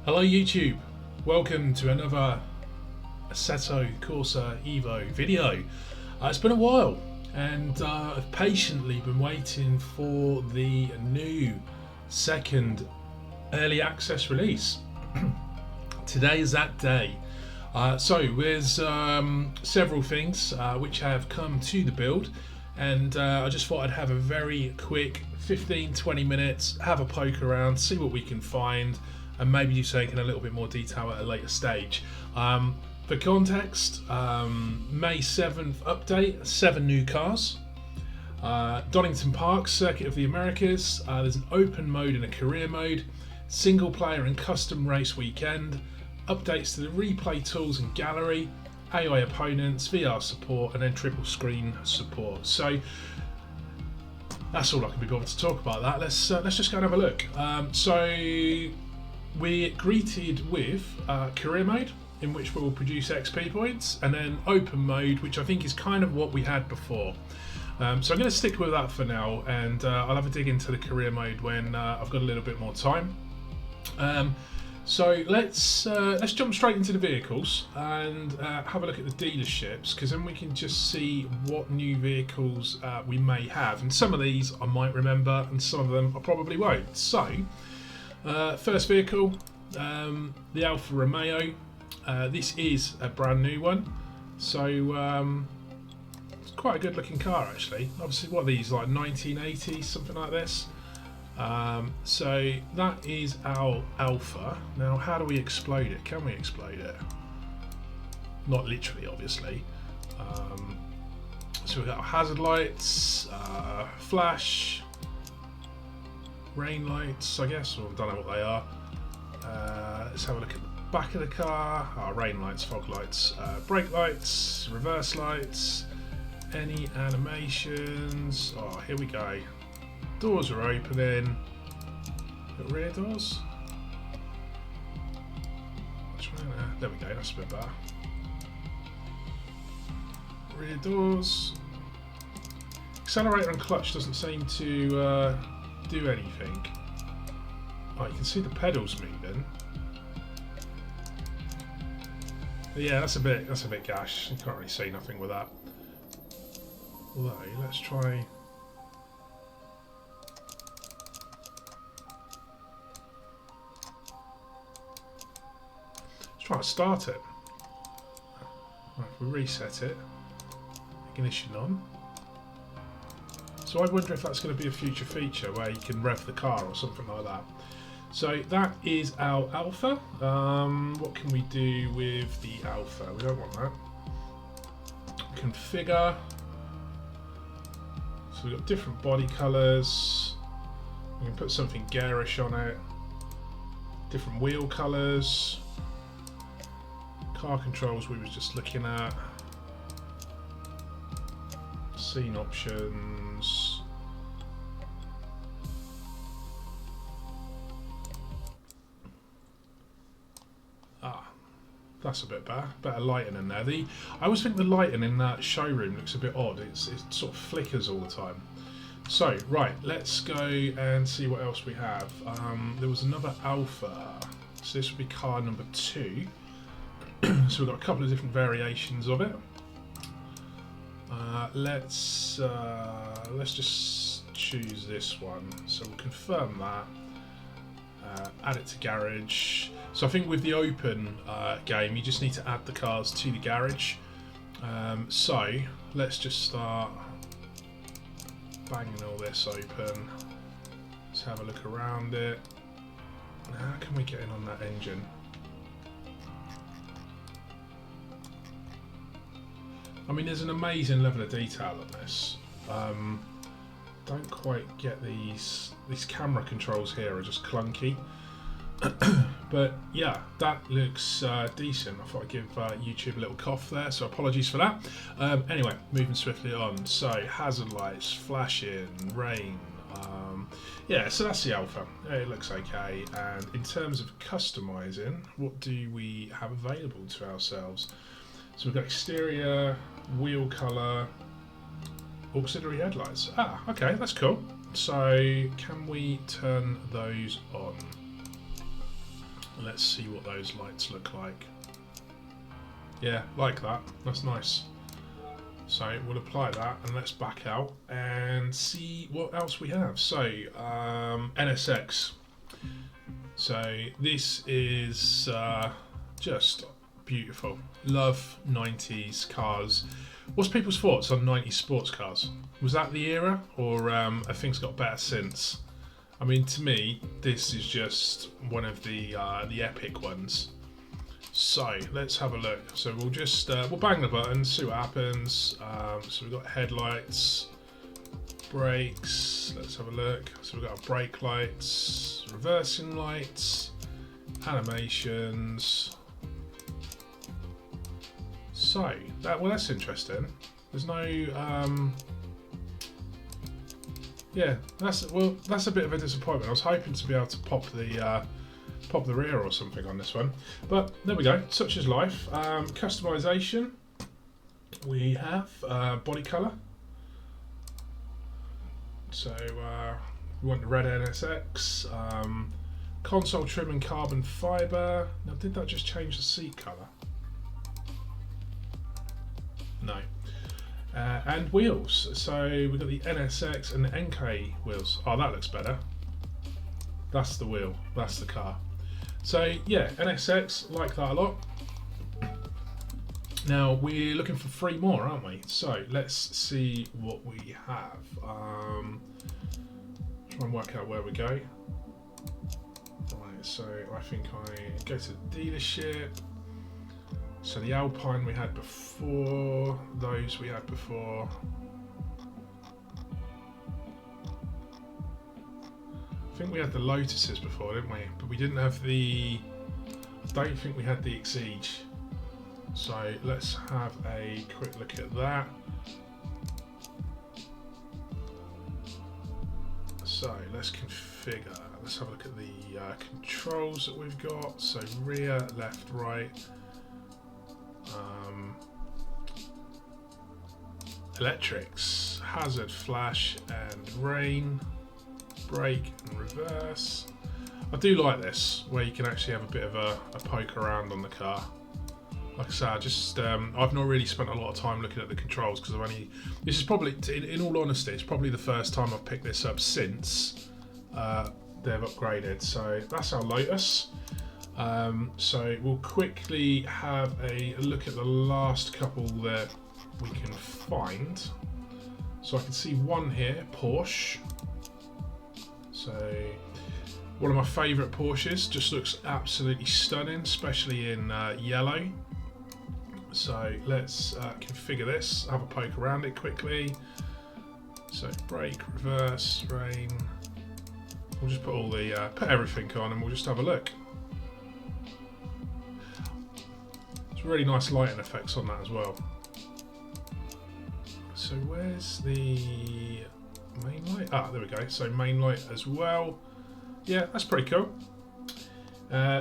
Hello YouTube, welcome to another Assetto Corsa Evo video. It's been a while and I've patiently been waiting for the new second early access release. Today is that day. So there's several things which have come to the build, and I just thought I'd have a very quick 15-20 minutes, have a poke around, see what we can find, and maybe do something in a little bit more detail at a later stage. For context, May 7th update, 7 new cars. Donington Park, Circuit of the Americas, there's an open mode and a career mode, single player and custom race weekend, updates to the replay tools and gallery, AI opponents, VR support, and then triple screen support. So that's all I can be bothered to talk about that. Let's just go and have a look. So we're greeted with career mode, in which we will produce XP points, and then open mode, which I think is kind of what we had before. So I'm going to stick with that for now, and I'll have a dig into the career mode when I've got a little bit more time. So let's jump straight into the vehicles and have a look at the dealerships, because then we can just see what new vehicles we may have. And some of these I might remember, and some of them I probably won't. So first vehicle, the Alfa Romeo. This is a brand new one, so it's quite a good looking car actually. Obviously, what are these, like 1980s, something like this? So that is our Alpha. Now, how do we explode it? Can we explode it? Not literally, obviously. So we've got hazard lights, flash, rain lights, I guess, or I don't know what they are. Let's have a look at the back of the car. Rain lights, fog lights, brake lights, reverse lights, any animations. Oh, here we go. Doors are opening. Got rear doors. There we go, that's a bit better. Rear doors. Accelerator and clutch doesn't seem to do anything. Oh, you can see the pedals moving. But yeah, that's a bit gash. You can't really see nothing with that. Although, let's try. Try to start it. Right, if we reset it, ignition on. So I wonder if that's going to be a future feature where you can rev the car or something like that. So that is our Alpha. What can we do with the Alpha? We don't want that. Configure. So we've got different body colours. We can put something garish on it. Different wheel colours. Car controls we were just looking at. Scene options. That's a bit better lighting in there. I always think the lighting in that showroom looks a bit odd. It sort of flickers all the time. So right, let's go and see what else we have. There was another Alpha, so this would be car number 2. So we've got a couple of different variations of it. Let's just choose this one. So we'll confirm that. Add it to garage. So I think with the open game, you just need to add the cars to the garage. So let's just start banging all this open. Let's have a look around it. How can we get in on that engine? I mean, there's an amazing level of detail on this. Don't quite get these camera controls here are just clunky. But yeah, that looks decent. I thought I'd give YouTube a little cough there, so apologies for that. Anyway, moving swiftly on. So hazard lights, flashing, rain. Yeah, so that's the Alpha. It looks okay. And in terms of customizing, what do we have available to ourselves? So we've got exterior, wheel colour, auxiliary headlights. Okay, that's cool. So can we turn those on? Let's see what those lights look like. Yeah, like that. That's nice. So we'll apply that and let's back out and see what else we have. So NSX. So this is just beautiful. Love 90s cars. What's people's thoughts on 90s sports cars? Was that the era, or have things got better since? I mean, to me, this is just one of the epic ones. So let's have a look. So we'll just we'll bang the button, see what happens. So we've got headlights, brakes. Let's have a look. So we've got our brake lights, reversing lights, animations. So that's interesting. There's no yeah, that's a bit of a disappointment. I was hoping to be able to pop the rear or something on this one, but there we go. Such is life. Customization. We have body color. So we want the red NSX. Console trim and carbon fiber. Now, did that just change the seat color? No. And wheels. So we've got the NSX and the NK wheels. Oh, that looks better. That's the wheel. That's the car. So yeah, NSX, like that a lot. Now we're looking for 3 more, aren't we? So let's see what we have. Try and work out where we go. Right, so I think I go to the dealership. So the Alpine we had before, those we had before. I think we had the Lotuses before, didn't we? But we didn't have the, I don't think we had the Exige. So let's have a quick look at that. So let's configure, let's have a look at the controls that we've got. So rear, left, right. Electrics, hazard, flash and rain, brake and reverse. I do like this, where you can actually have a bit of a poke around on the car. Like I say, I've not really spent a lot of time looking at the controls because this is probably, in all honesty, it's probably the first time I've picked this up since they've upgraded. So that's our Lotus. So we'll quickly have a look at the last couple that we can find. So I can see one here, Porsche. So one of my favourite Porsches, just looks absolutely stunning, especially in yellow. So let's configure this, have a poke around it quickly. So brake, reverse, rain. We'll just put all the put everything on and we'll just have a look. It's really nice lighting effects on that as well. So where's the main light? Ah, there we go. So main light as well. Yeah, that's pretty cool.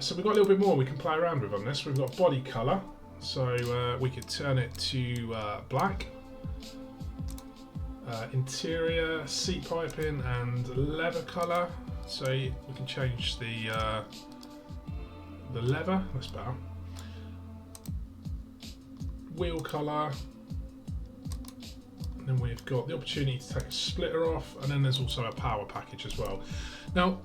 So we've got a little bit more we can play around with on this. We've got body colour. So we could turn it to black. Interior, seat piping and leather colour. So we can change the leather. That's better. Wheel colour. Then we've got the opportunity to take a splitter off, and then there's also a power package as well. Now,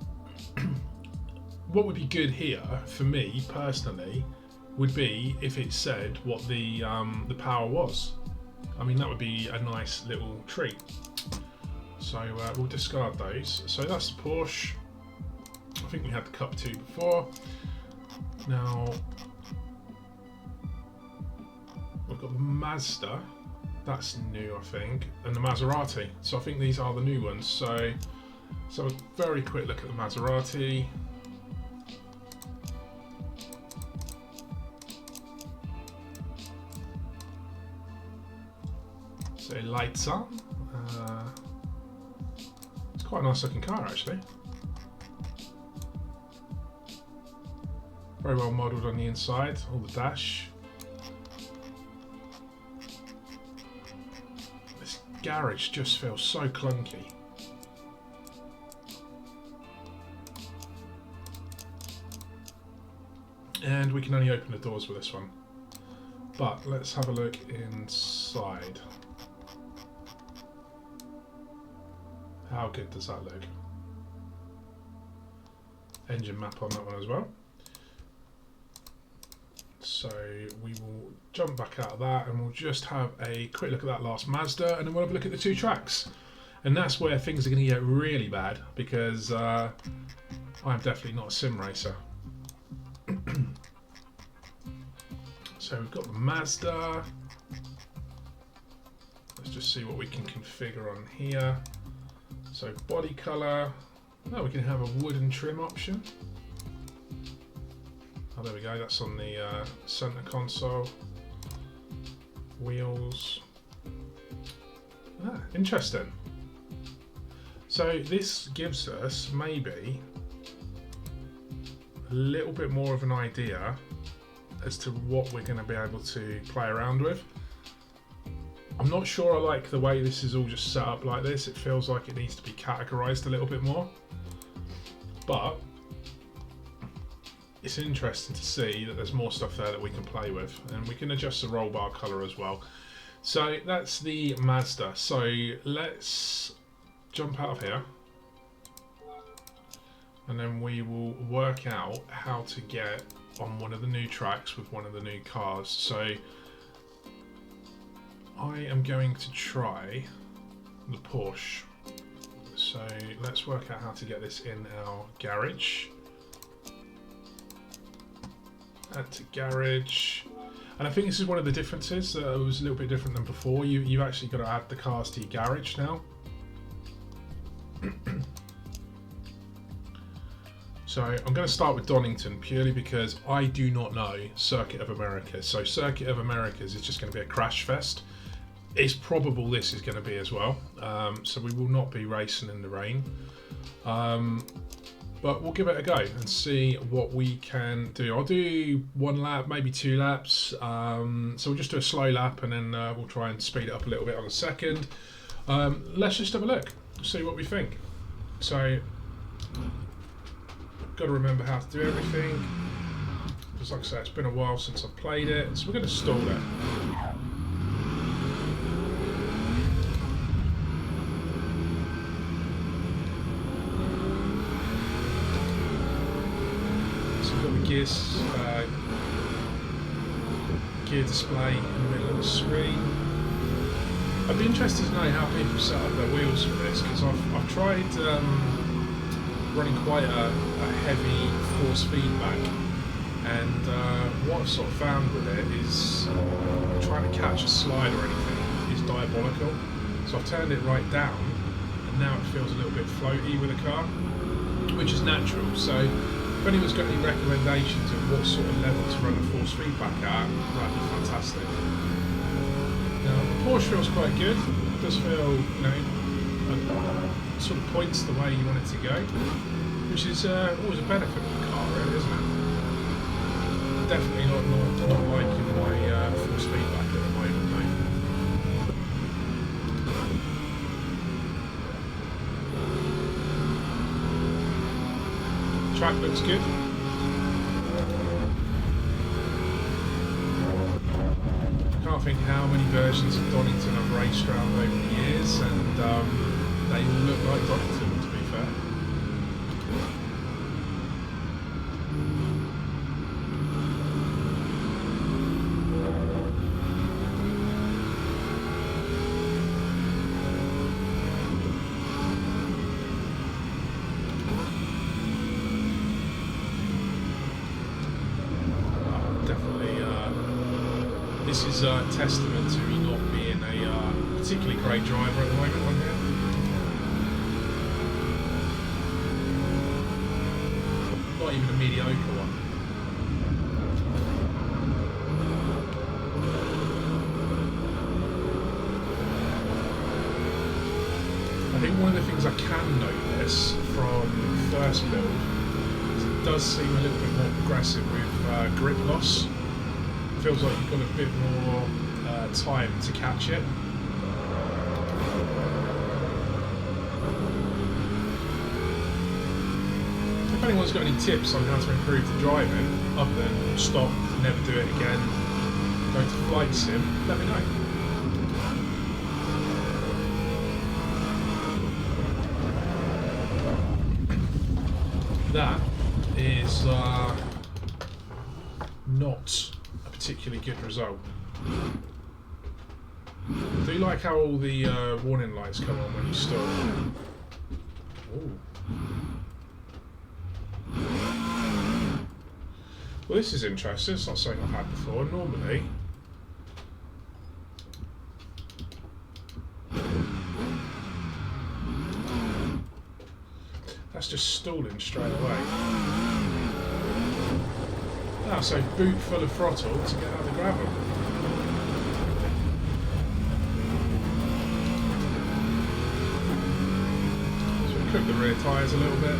what would be good here for me personally would be if it said what the power was. I mean, that would be a nice little treat. So we'll discard those. So that's the Porsche. I think we had the Cup 2 before. Now we've got the Mazda. That's new, I think, and the Maserati. So I think these are the new ones. So a very quick look at the Maserati. So it lights up. It's quite a nice looking car, actually. Very well modelled on the inside, all the dash. Garage just feels so clunky. And we can only open the doors with this one. But let's have a look inside. How good does that look? Engine map on that one as well. So we will jump back out of that and we'll just have a quick look at that last Mazda, and then we'll have a look at the two tracks. And that's where things are going to get really bad, because I'm definitely not a sim racer. So we've got the Mazda. Let's just see what we can configure on here. So body colour. Oh, we can have a wooden trim option. Oh, there we go. That's on the centre console. Wheels. Ah, interesting. So this gives us maybe a little bit more of an idea as to what we're going to be able to play around with. I'm not sure I like the way this is all just set up like this. It feels like it needs to be categorized a little bit more. But it's interesting to see that there's more stuff there that we can play with, and we can adjust the roll bar color as well. So that's the Mazda. So let's jump out of here, and then we will work out how to get on one of the new tracks with one of the new cars. So I am going to try the Porsche. So let's work out how to get this in our garage. Add to garage. And I think this is one of the differences. It was a little bit different than before. You've actually got to add the cars to your garage now. So I'm going to start with Donington purely because I do not know Circuit of America. So Circuit of Americas is just going to be a crash fest. It's probable this is going to be as well. So we will not be racing in the rain. But we'll give it a go and see what we can do. I'll do one lap, maybe 2 laps. So we'll just do a slow lap, and then we'll try and speed it up a little bit on the second. Let's just have a look, see what we think. So, got to remember how to do everything. Because like I say, it's been a while since I've played it. So we're going to stall it. Gear display in the middle of the screen. I'd be interested to know how people set up their wheels for this, because I've tried running quite a heavy force feedback, and what I've sort of found with it is trying to catch a slide or anything is diabolical. So I've turned it right down, and now it feels a little bit floaty with the car, which is natural. So if anyone's got any recommendations of what sort of level to run the force feedback at, that'd be fantastic. Now, the Porsche feels quite good. It does feel, you know, sort of points the way you want it to go, which is always a benefit of the car, really, isn't it? Definitely not liking my force feedback at the moment, though. Track looks good. Can't think how many versions of Donington I've raced around over the years, and they all look like Donington, to be fair. This is a testament to me not being a particularly great driver at the moment on here. Not even a mediocre one. I think one of the things I can notice from first build is it does seem a little bit more progressive with grip loss. Feels like you've got a bit more time to catch it. If anyone's got any tips on how to improve the driving, other than stop, never do it again, go to flight sim, let me know. That is not a particularly good result. I do like how all the warning lights come on when you stop. Ooh. Well, this is interesting. It's not something I've had before. Normally, that's just stalling straight away. Ah, so boot full of throttle to get out of the gravel. So we cook the rear tyres a little bit.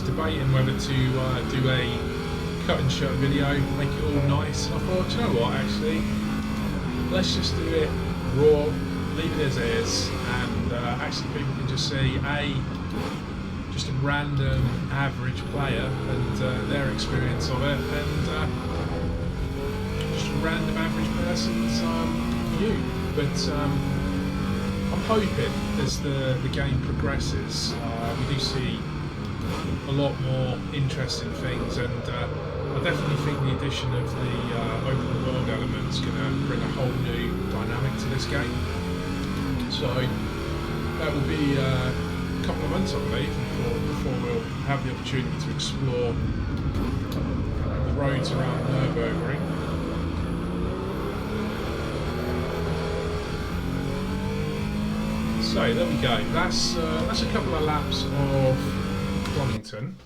Debating whether to do a cut and shirt video, make it all nice, and I thought, do you know what, actually, let's just do it raw, leave it as is, and actually people can just see just a random average player and their experience of it, and just a random average person's view. But I'm hoping as the game progresses, we do see a lot more interesting things, and I definitely think the addition of the open world element is going to bring a whole new dynamic to this game. So that will be a couple of months, I believe, before we'll have the opportunity to explore the roads around Nürburgring. So there we go. That's a couple of laps of Donington.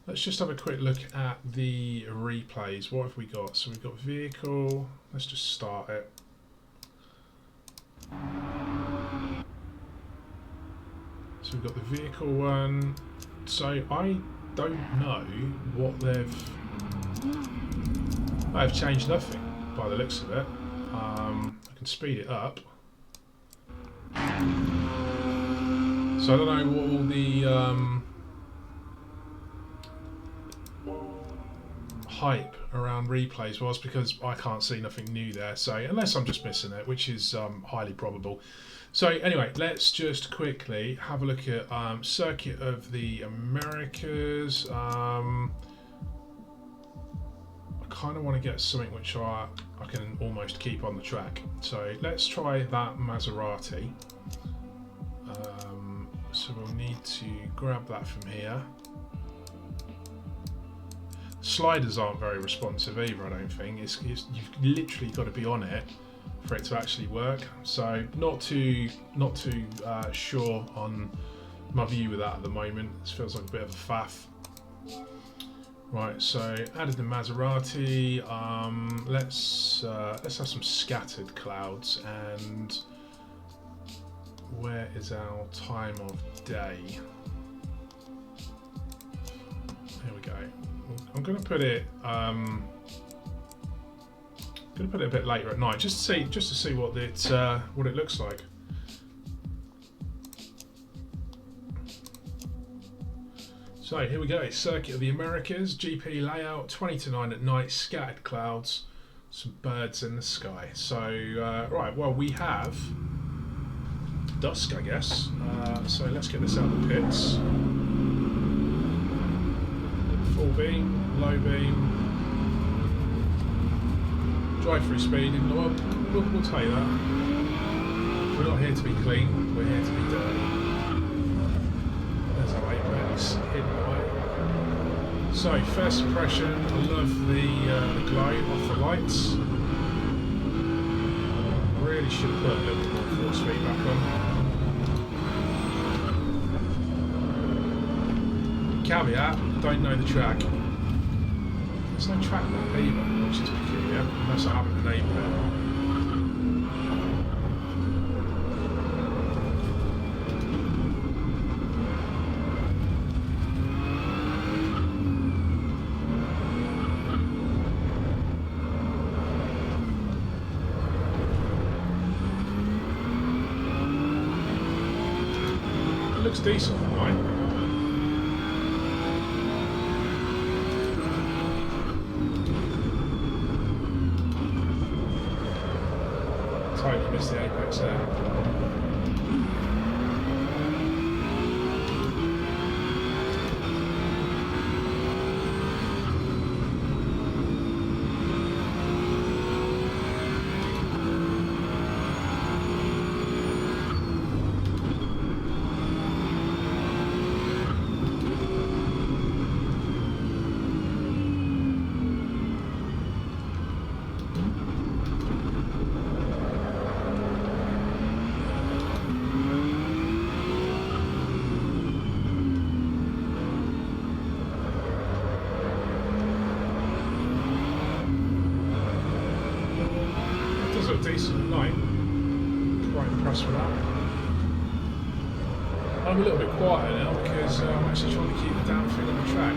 Let's just have a quick look at the replays. What have we got? So we've got vehicle. Let's just start it. So we've got the vehicle one. So I don't know what I've changed nothing by the looks of it. I can speed it up. So I don't know what all the hype around replays was, because I can't see nothing new there, so unless I'm just missing it, which is highly probable. So anyway, let's just quickly have a look at Circuit of the Americas. I kind of want to get something which I can almost keep on the track, so let's try that Maserati. So we'll need to grab that from here. Sliders aren't very responsive either, I don't think. You've literally got to be on it for it to actually work. So not too sure on my view with that at the moment. This feels like a bit of a faff. Right, so added the Maserati. Let's have some scattered clouds. And where is our time of day? There we go. I'm going to put it. A bit later at night, just to see what it looks like. So here we go. Circuit of the Americas, GP layout, 20 to 9 at night, scattered clouds, some birds in the sky. So right, well, we have dusk, I guess. So let's get this out of the pits. Full beam, low beam, drive through speed. We'll tell you that. We're not here to be clean, we're here to be dirty. There's our apex hidden away. So first impression, I love the glow off the lights. Really should put a little bit more force feedback on. Caveat, don't know the track. There's no track map either, which is peculiar. unless I haven't enabled it. Looks decent, right? Totally missed the apex there. Decent at night. Quite impressed with that. I'm a little bit quieter now because I'm actually trying to keep the damn thing on the track.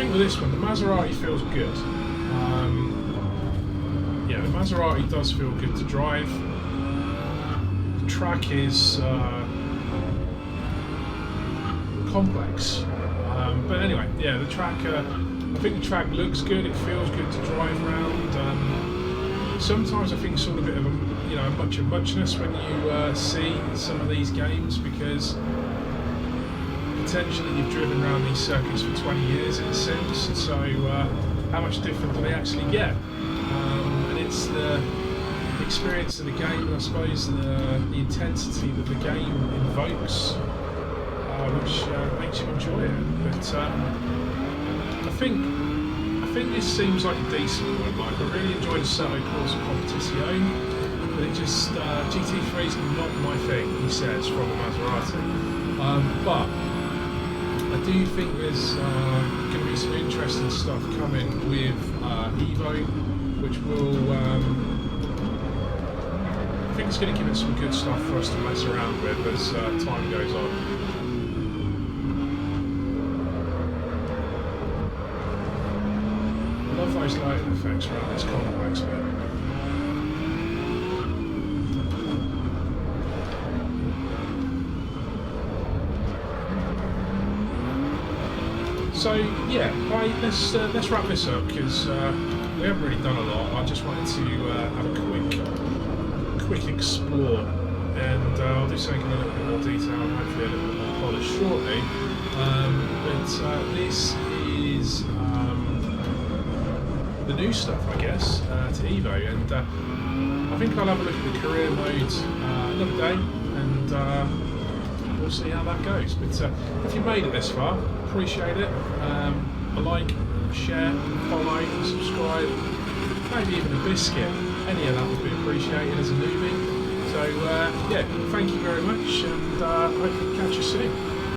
With this one, the Maserati feels good. Yeah, the Maserati does feel good to drive. The track is complex, but anyway, yeah, the track. I think the track looks good. It feels good to drive around. Sometimes I think it's sort of a bit of a much of muchness when you see some of these games because. Potentially you've driven around these circuits for 20 years it seems, so how much different do they actually get? And it's the experience of the game and I suppose the intensity that the game invokes which makes you enjoy it. But I think this seems like a decent one. Like I really enjoyed Assetto Corsa Competizione, but it just GT3 is not my thing, he says, from the Maserati. But I do think there's going to be some interesting stuff coming with Evo, which will, I think it's going to give it some good stuff for us to mess around with as time goes on. I love those lighting effects around this complex bit. So yeah, let's wrap this up because we haven't really done a lot. I just wanted to have a quick explore, and I'll do something in a little bit more detail and hopefully a little bit more polished shortly. But this is the new stuff, I guess, to Evo, and I think I'll have a look at the career mode another day, and we'll see how that goes. But if you made it this far, appreciate it. A like, a share, follow, subscribe, maybe even a biscuit. Any of that would be appreciated as a newbie. So yeah, thank you very much, and hopefully catch you soon.